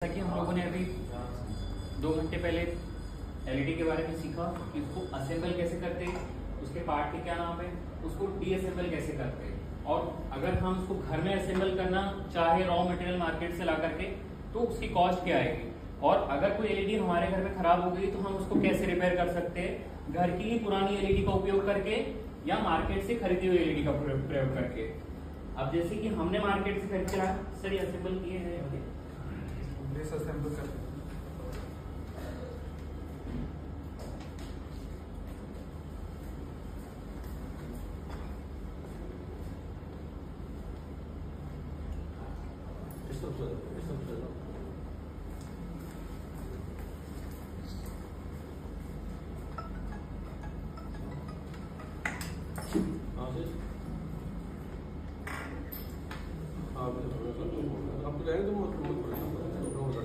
जैसा कि हम लोगों ने अभी 2 घंटे पहले एलईडी के बारे में सीखा कि उसको असेंबल कैसे करते हैं, उसके पार्ट के क्या नाम है, उसको डीअसेंबल कैसे करते हैं, और अगर हम उसको घर में असेंबल करना चाहे रॉ मटेरियल मार्केट से ला करके तो उसकी कॉस्ट क्या आएगी, और अगर कोई एलईडी हमारे घर में खराब हो गई तो हम उसको कैसे रिपेयर कर सकते हैं, घर की ही पुरानी एलईडी का उपयोग करके या मार्केट से खरीदी हुई एलईडी का प्रयोग करके। अब जैसे कि हमने मार्केट से खरीद के सर ये असेंबल किए हैं, डिसअसेंबल कर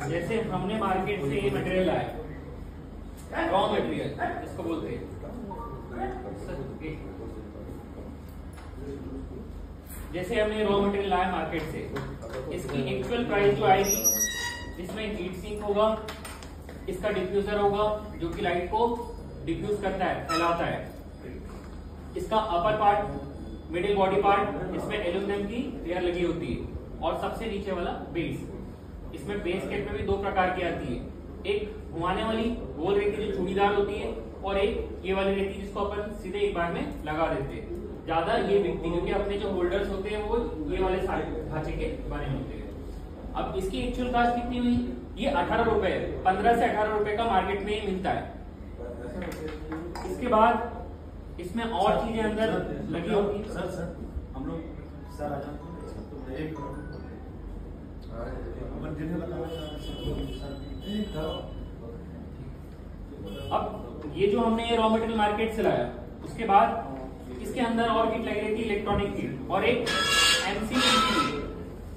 जैसे हमने मार्केट से ये मटेरियल लाया, रॉ मटेरियल इसको बोलते हैं। जैसे हमने रॉ मटेरियल लाया मार्केट से, इसकी एक्चुअल प्राइस जो आएगी, इसमें हीट सिंक होगा, इसका डिफ्यूजर होगा जो कि लाइट को डिफ्यूज करता है, फैलाता है, इसका upper part, middle body part, इसमें एल्यूमिनियम की लेयर लगी होती है, और सबसे नीचे वाला बेस। इसमें बेस किट में भी 2 प्रकार की आती है, एक घुमाने वाली गोल रहती जो चूड़ीदार होती है, और एक ये वाली रहती है जिसको अपन सीधे एक बार में लगा देते हैं। ज्यादा ये बिकती क्योंकि अपने जो होल्डर्स होते हैं वो ये वाले ढांचे के बने होते हैं। अब इसकी एक्चुअल कॉस्ट कितनी हुई, ये 18 रुपए, 15 से 18 रुपए का मार्केट में मिलता है। इसके बाद इसमें और चीजें अंदर लगी होगी। सर हम लोग सर आ जाओ एक अब ये जो हमने ये रॉ मटेरियल मार्केट से लाया, उसके बाद इसके अंदर और किट लगी रहती है, इलेक्ट्रॉनिक किट, और एक MCPC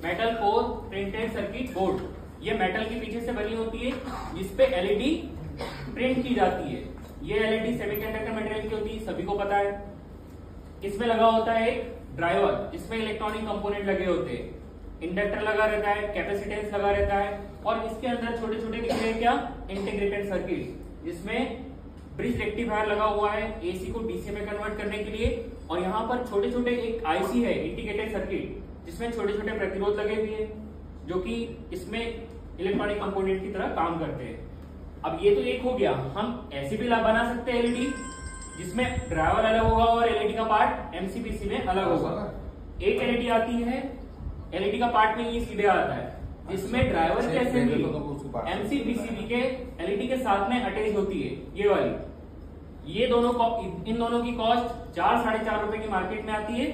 metal core printed circuit board. ये मेटल के पीछे से बनी होती है जिसपे एलईडी प्रिंट की जाती है। ये एलईडी सेमीकंडक्टर मटेरियल की होती है, सभी को पता है। इसमें लगा होता है एक ड्राइवर, जिसमें इलेक्ट्रॉनिक कंपोनेंट लगे होते हैं, इंडक्टर लगा रहता है, कैपेसिटेंस लगा रहता है, और इसके अंदर छोटे छोटे दिख रहे हैं क्या, इंटीग्रेटेड सर्किट, जिसमें ब्रिज रेक्टिफायर लगा हुआ है एसी को डीसी में कन्वर्ट करने के लिए, और यहाँ पर छोटे छोटे एक आईसी है इंटीग्रेटेड सर्किट, जिसमें छोटे छोटे प्रतिरोध लगे हुए हैं जो कि इसमें इलेक्ट्रॉनिक कंपोनेंट की तरह काम करते हैं। अब ये तो एक हो गया, हम ऐसे भी बना सकते हैं एलईडी जिसमें ड्राइवर अलग होगा और एलईडी का पार्ट एमसीपीसी में अलग होगा। एक एलईडी आती है, एलईडी का पार्ट में ये सीधे आता है, जिसमें ड्राइवर की असेंबली एमसीपीसीबी के एलईडी के साथ में अटैच होती है, ये वाली। ये दोनों इन दोनों की कॉस्ट 4-4.5 रुपए की मार्केट में आती है,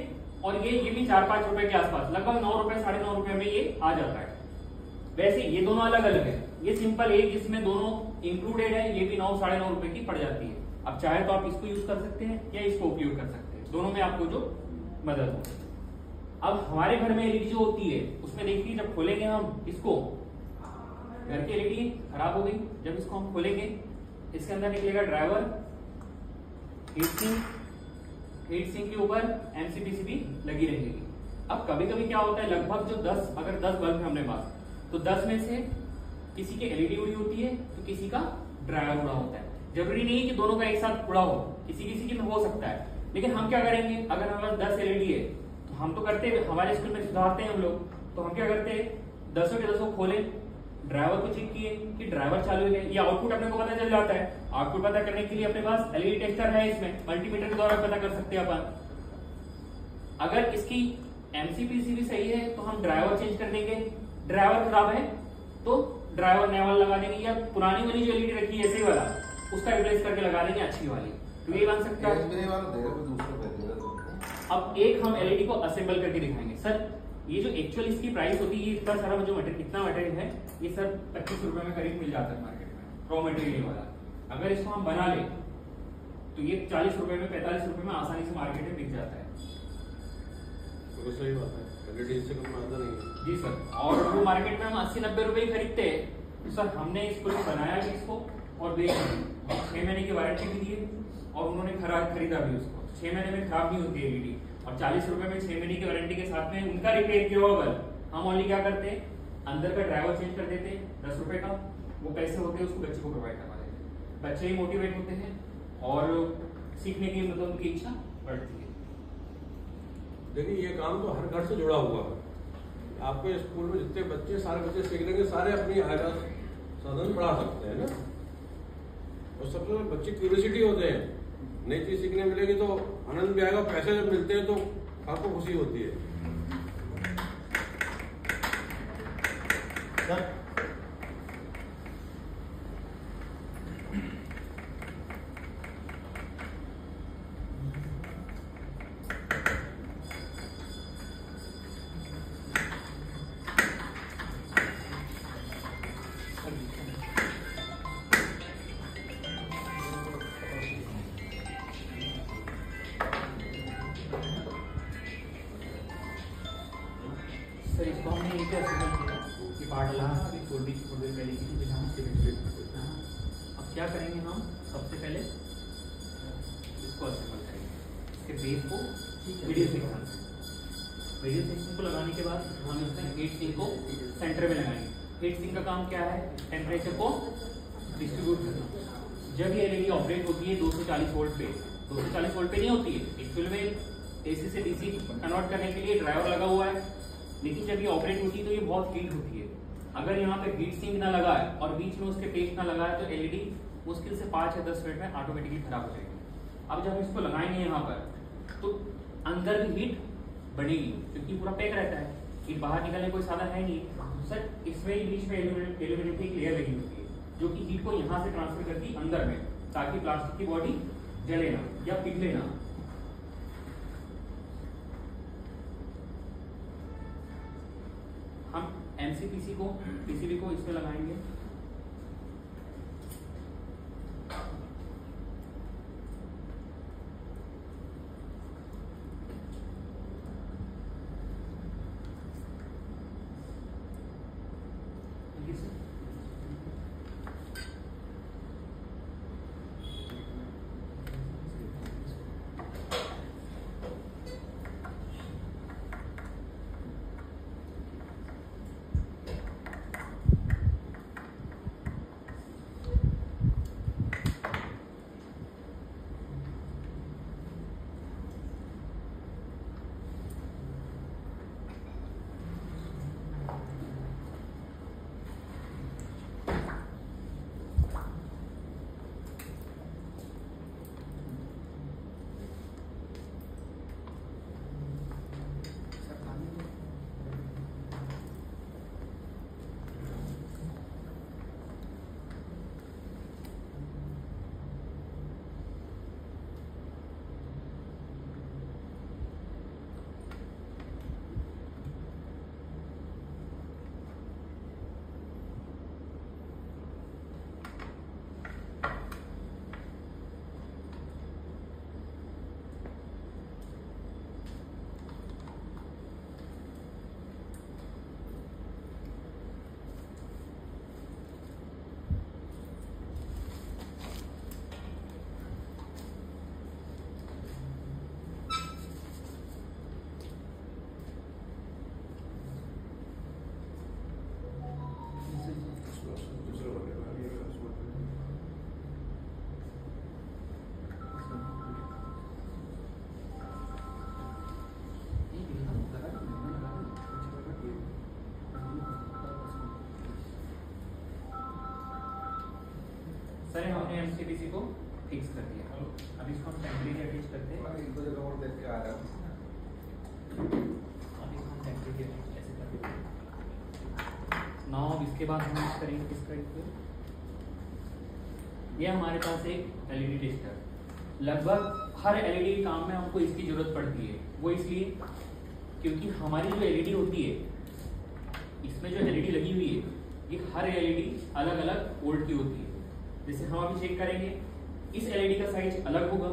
और ये भी 4-5 रुपए के आसपास, लगभग 9 रुपए 9.5 रुपए में ये आ जाता है। वैसे ये दोनों अलग अलग है, ये सिंपल एक जिसमें दोनों इंक्लूडेड है, ये भी 9-9.5 रुपए की पड़ जाती है। अब चाहे तो आप इसको यूज कर सकते हैं या इसको उपयोग कर सकते हैं, दोनों में आपको जो मदद हो। अब हमारे घर में एलईडी जो होती है, उसमें देखिए जब खोलेंगे हम इसको, घर की एलईडी खराब हो गई, जब इसको हम खोलेंगे इसके अंदर निकलेगा ड्राइवर, हीट सिंक के ऊपर एमसीपीसी लगी रहेगी। अब कभी कभी क्या होता है, लगभग जो 10 बल्ब है हमने पास, तो 10 में से किसी की एलईडी उड़ी होती है तो किसी का ड्राइवर उड़ा होता है। जरूरी नहीं है कि दोनों का एक साथ उड़ा हो, किसी किसी की में हो सकता है। लेकिन हम क्या करेंगे, अगर हमारे 10 एलईडी है तो हम तो करते हैं, हमारे स्कूल में सुधारते हैं हम लोग, तो हम क्या करते हैं, 10 के 10 खोले, ड्राइवर को चेक किए कि ड्राइवर चालू है, ये आउटपुट अपने को पता चल जाता है। आउटपुट पता करने के लिए अपने पास एलईडी टेस्टर है, इसमें मल्टीमीटर के द्वारा पता कर सकते हैं अपन। अगर इसकी एमसीपीसी भी सही है तो हम ड्राइवर चेंज कर देंगे, ड्राइवर खराब है तो ड्राइवर नया वाला लगा देंगे, या पुरानी वाली जो एलईडी रखी है ऐसे वाला, उसका रिप्लेस करके लगा देंगे अच्छी वाली, तो ये बन सकता है। अब एक हम एलईडी को असेंबल करके दिखाएंगे। सर ये जो एक्चुअल इसकी प्राइस होती है, इतना सारा जो मटेरियल, इतना मटेरियल है, ये सर 25 रुपए में करीब मिल जाता है मार्केट में, रॉ मटेरियल वाला। अगर इसको हम बना ले तो ये 40 रुपए में, 45 रुपए में आसानी से मार्केट में बिक जाता है। तो सही बात है, एलईडी से कम आता नहीं है जी सर, और वो मार्केट में हम 80-90 रुपए खरीदते हैं। सर हमने इसको बनाया भी इसको और बेच 6 महीने की वारंटी भी दी है, और उन्होंने खरीदा भी उसको, 6 महीने में खराब नहीं होती है एलईडी। और 40 रुपए में 6 महीने की वारंटी के साथ में उनका रिपेयर किया हुआ बल्ब हम ओनली क्या करते हैं, अंदर का ड्राइवर चेंज कर देते हैं 10 रुपए का, वो पैसे होते हैं उसको बच्चे को प्रोवाइड करवा देते हैं। बच्चे ही मोटिवेट होते हैं और सीखने की मतलब उनकी इच्छा बढ़ती है। देखिए ये काम तो हर घर से जुड़ा हुआ है। आपके स्कूल में जितने बच्चे, सारे बच्चे सीखने के सारे अपनी आयरस साधन बढ़ा सकते हैं ना। और सबसे बच्चे क्यूरियोसिटी होते हैं, नई चीज सीखने मिलेगी तो आनंद भी आएगा, पैसे जब मिलते हैं तो आपको खुशी होती है। सर इसको हमने ये क्या सिग्नल किया कि पार्ट ला अभी थोड़ी देर पहले की थी, हम अब क्या करेंगे, हम सबसे पहले इसको असेंबल करेंगे, इसके बेस को वीडियो सेक्शन को लगाने के बाद हम इसमें हीट सिंक को सेंटर में लगाएंगे। हीट सिंक का काम क्या है, टेम्परेचर को डिस्ट्रीब्यूट करना। जब ये एलईडी ऑपरेट होती है 240 वोल्ट पे, 240 वोल्ट पे नहीं होती है, एक्चुअल में एसी से डीसी कन्वर्ट करने के लिए ड्राइवर लगा हुआ है, लेकिन जब ये ऑपरेट होती है तो ये बहुत हीट होती है। अगर यहाँ पे हीट सिंक ना लगा है और बीच में उसके पेस्ट ना लगा है तो एलईडी मुश्किल से 5 या 10 मिनट में ऑटोमेटिकली खराब हो जाएगी। अब जब इसको लगाएंगे यहाँ पर तो अंदर भी हीट बढ़ेगी क्योंकि पूरा पैक रहता है, हीट बाहर निकलने कोई साधन है नहीं। सर इसमें बीच में एल्यूमिनियम की लेयर लगी होती है जो कि हीट को यहाँ से ट्रांसफर करती है अंदर में, ताकि प्लास्टिक की बॉडी जले ना या पिघले ना। हम एमसीपीसी को, पीसीबी को इसमें लगाएंगे। सर हमने एमसीपीसी को फिक्स कर दिया, अब इसको हम टेम्परेचर अटैच करते हैं। इनको जो लोड देके आ रहा है अब इसको हम टेम्परेचर ऐसे कर देते हैं। नाउ इसके बाद हम यूज करेंगे किसका, ये हमारे पास एक एलईडी टेस्टर। लगभग हर एलईडी के काम में हमको इसकी जरूरत पड़ती है, वो इसलिए क्योंकि हमारी जो एलईडी होती है, इसमें जो एलईडी लगी हुई है, ये हर एलईडी अलग अलग वोल्ट की होती है। जैसे हम अभी चेक करेंगे, इस एलईडी का साइज अलग होगा,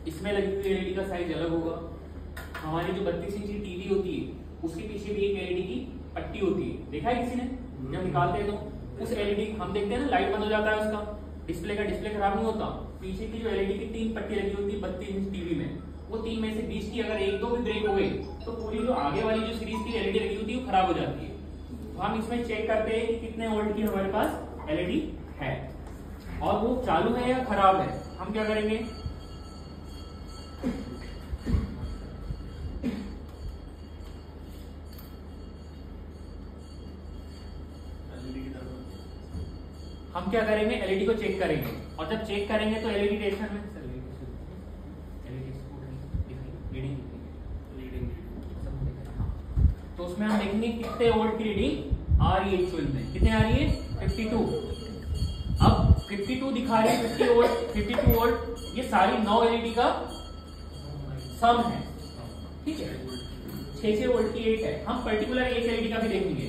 इसमें लगी हुई एलईडी का साइज अलग होगा। हमारी जो 32 इंची टीवी होती है उसके पीछे भी एक एलईडी की पट्टी होती है, देखा है किसी ने? जब निकालते हैं तो उस एलईडी हम देखते हैं ना, लाइट बंद हो जाता है उसका, डिस्प्ले खराब नहीं होता। पीछे की जो एलईडी की 3 पट्टी लगी होती है 32 इंच टीवी में, वो 3 में से 20 की अगर 1-2 भी ब्रेक हो गई तो पूरी जो आगे वाली जो सीरीज की एलईडी लगी होती है वो खराब हो जाती है। तो हम इसमें चेक करते हैं कि कितने वोल्ट की हमारे पास एलईडी है और वो चालू है या खराब है। हम क्या करेंगे, एलईडी को चेक करेंगे और जब चेक करेंगे तो एलईडी रेशन में तो उसमें हम देखेंगे कितने वोल्ट की रीडिंग आ रही है। एक्चुअल में कितने आ रही है, 52। अब 52 दिखा रही है, 52 वोल्ट। ये सारी 9 एलईडी का सम है, ठीक है। 6 वोल्ट की एक है। हम पर्टिकुलर एक एलईडी का भी देखेंगे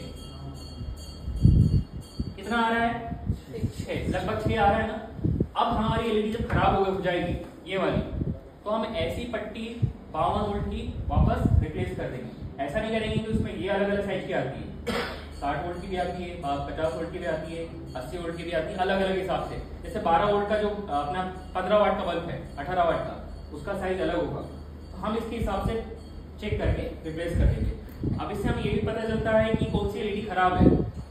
कितना आ रहा है, 6, लगभग 6 आ रहा है ना। अब हमारी एलईडी जब खराब हो जाएगी ये वाली, तो हम ऐसी पट्टी 52 वोल्ट की वापस रिप्लेस कर देंगे। ऐसा नहीं करेंगे कि उसमें ये अलग अलग साइज की आती है, 60 वोल्ट की भी आती है, 50 वोल्ट की भी आती है, 80 वोल्ट की भी आती है, अलग अलग हिसाब से। जैसे 12 वोल्ट का जो अपना 15 वाट का बल्ब है, 18 वाट का, उसका साइज अलग होगा। तो हम इसके हिसाब से चेक करके रिप्लेस कर देंगे। अब इससे हमें ये भी पता चलता है कि कौन सी एलईडी खराब है।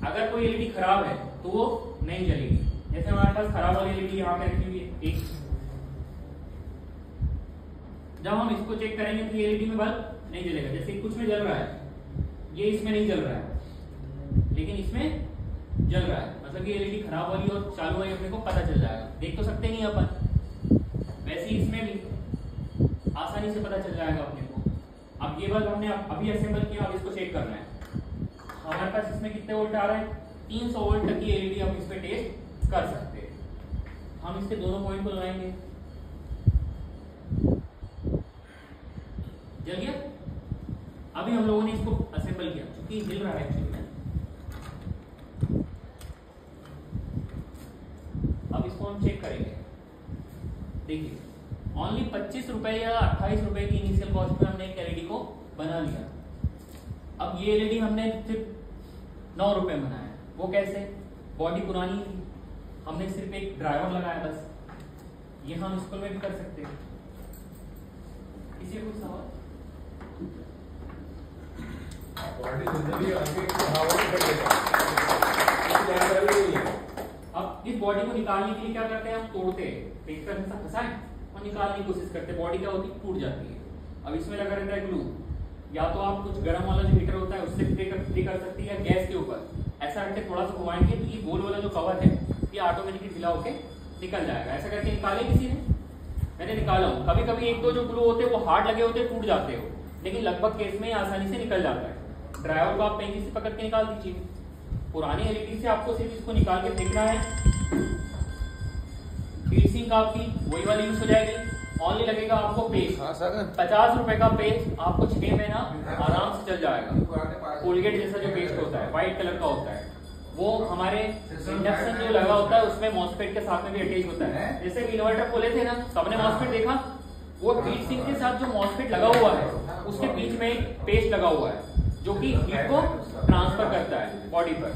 अगर कोई एलईडी खराब है तो वो नहीं जलेगी। जैसे हमारे पास खराब वाली एलईडी यहाँ पे रखी हुई है एक, जब हम इसको चेक करेंगे तो ये एलईडी में बल्ब नहीं जलेगा। जैसे कुछ में जल रहा है, ये इसमें नहीं जल रहा है, लेकिन इसमें जल रहा है, मतलब ये एलईडी खराब वाली और चालू वाली अपने को पता चल जाएगा। देख तो सकते नहीं अपन, वैसे ही इसमें भी आसानी से पता चल जाएगा अपने को। अब ये बल्ब हमने अभी असेंबल किया, अब इसको चेक करना है हमारे पास इसमें कितने वोल्ट आ रहा है। 300 वोल्ट तक की एलईडी हम इस पे टेस्ट कर सकते हैं। हम इसके दोनों पॉइंट को लगाएंगे, जल गया। अभी हम लोगों ने इसको असेंबल किया, क्योंकि हिल रहा है एक्चुअली में। अब इसको हम चेक करेंगे। देखिए, ओनली 25 रुपए या 28 रुपए की इनिशियल कॉस्ट में हमने एक एलईडी को बना लिया। अब ये एलईडी हमने सिर्फ 9 रुपए में बनाया। वो कैसे, बॉडी पुरानी थी, हमने सिर्फ एक ड्राइवर लगाया बस। ये हम स्कूल में भी कर सकते हैं। किसी को सवाल? अब इस बॉडी को निकालने के लिए क्या करते हैं, हम तोड़ते हैं, पेच का हिस्सा फंसाएं और निकालने की कोशिश करते हैं। बॉडी क्या होती है, टूट जाती है। अब इसमें लगा रहता है ग्लू, या तो आप कुछ गर्म वाला जो हीटर होता है उससे फ्री कर सकती है, या गैस के ऊपर ऐसा रख के थोड़ा सा घुमाएंगे तो ये गोल वाला जो कवर है ये ऑटोमेटिकली ढीला होके निकल जाएगा। ऐसा करके निकाले किसी ने, मैंने निकाला हूँ। कभी कभी एक दो जो ग्लू होते हैं वो हार्ड लगे होते हैं, टूट जाते हो, लेकिन लगभग केस में आसानी से निकल जाता है। ड्राइवर को आप पेंची से पकड़ के निकाल दीजिए। पुरानी एलईडी से आपको सिर्फ इसको निकाल के देखना है। हीट सिंक आपकी वही वाली यूज हो जाएगी। ओनली लगेगा आपको पेस्ट, 50 रुपए का पेस्ट आपको 6 महीना आराम से चल जाएगा। कोलगेट जैसा जो पेस्ट होता है, व्हाइट कलर का होता है, वो हमारे इंडक्शन जो लगा होता है उसमें मॉसफेट के साथ में भी अटैच होता है। जैसे इन्वर्टर खोले थे ना, सबने मॉसफेट देखा, वो हीट सिंक के साथ जो मॉसफेट लगा हुआ है उसके बीच में एक पेस्ट लगा हुआ है जो कि हीट को ट्रांसफर करता है बॉडी पर।